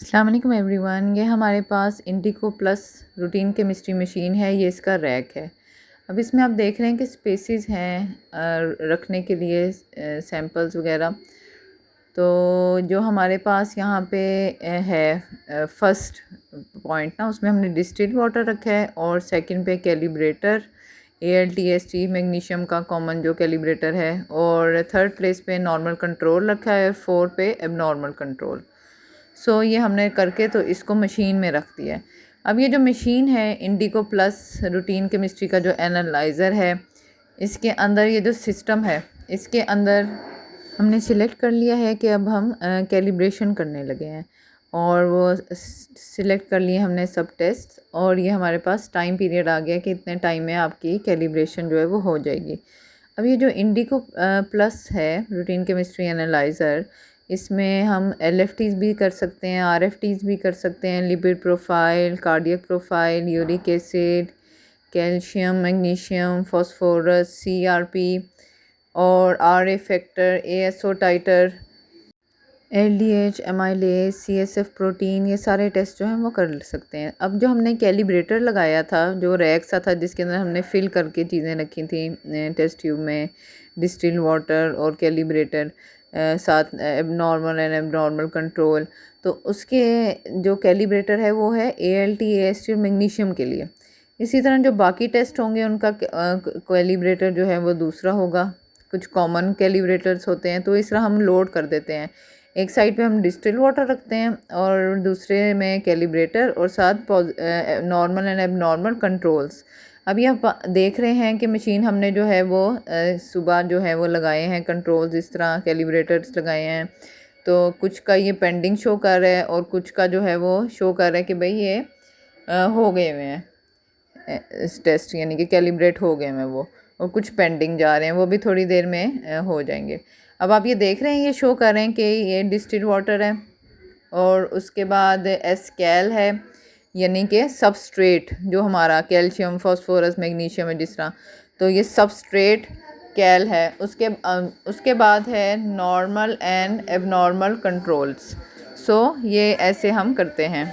अस्सलाम वालेकुम एवरीवन। ये हमारे पास इंडिको प्लस रूटीन केमिस्ट्री मशीन है। ये इसका रैक है। अब इसमें आप देख रहे हैं कि स्पेसेस हैं रखने के लिए सैंपल्स वगैरह। तो जो हमारे पास यहाँ पे है फर्स्ट पॉइंट ना, उसमें हमने डिस्टिल्ड वाटर रखा है और सेकंड पे कैलिब्रेटर ALTST मैग्नीशियम का कॉमन जो कैलिब्रेटर है, और थर्ड प्लेस पे नॉर्मल कंट्रोल रखा है और 4 पे एबनॉर्मल कंट्रोल। सो ये हमने करके तो इसको मशीन में रख दिया है। अब ये जो मशीन है इंडिको प्लस रूटीन केमिस्ट्री का जो एनालाइज़र है, इसके अंदर ये जो सिस्टम है, इसके अंदर हमने सिलेक्ट कर लिया है कि अब हम कैलिब्रेशन करने लगे हैं, और वो सिलेक्ट कर लिए हमने सब टेस्ट, और ये हमारे पास टाइम पीरियड आ गया कि इतने टाइम में आपकी कैलिब्रेशन जो है वो हो जाएगी। अब ये जो इंडिको प्लस है रूटीन केमिस्ट्री एनालाइज़र, इसमें हम LFTs भी कर सकते हैं, RFTs भी कर सकते हैं, lipid profile, cardiac profile, uric acid, calcium, magnesium, phosphorus, CRP और RA factor, ASO टाइटर, LDH, amylase, CSF protein, ये सारे टेस्ट जो हैं वो कर सकते हैं। अब जो हमने कैलिब्रेटर लगाया था, जो रैक सा था जिसके अंदर हमने फिल करके चीज़ें रखी थी टेस्ट ट्यूब में, डिस्टिल्ड वाटर और कैलिब्रेटर, साथ एबनॉर्मल एंड एबनॉर्मल कंट्रोल, तो उसके जो कैलिब्रेटर है वो है ALT, AST और मैग्नीशियम के लिए। इसी तरह जो बाकी टेस्ट होंगे उनका कैलिब्रेटर जो है वो दूसरा होगा। कुछ कॉमन कैलिब्रेटर्स होते हैं, तो इस तरह हम लोड कर देते हैं। एक साइड पे हम डिस्टिल वाटर रखते हैं और दूसरे में कैलिब्रेटर, और साथ नॉर्मल एंड एबनॉर्मल कंट्रोल्स। अभी आप देख रहे हैं कि मशीन हमने जो है वो सुबह जो है वो लगाए हैं कंट्रोल्स, इस तरह कैलिब्रेटर्स लगाए हैं। तो कुछ का ये पेंडिंग शो कर रहा है और कुछ का जो है वो शो कर रहा है कि भाई ये हो गए हुए हैं इस टेस्ट, यानी कि कैलिब्रेट हो गए हैं वो, और कुछ पेंडिंग जा रहे हैं, वो भी थोड़ी देर में हो जाएंगे। अब आप ये देख रहे हैं, ये शो कर रहे हैं कि ये डिस्टिल्ड वाटर है, और उसके बाद एस्कैल है, यानी कि सबस्ट्रेट जो हमारा कैल्शियम, फास्फोरस, मैग्नीशियम है जिस तरह, तो ये सबस्ट्रेट कैल है। उसके बाद है नॉर्मल एंड एबनॉर्मल कंट्रोल्स। सो ये ऐसे हम करते हैं।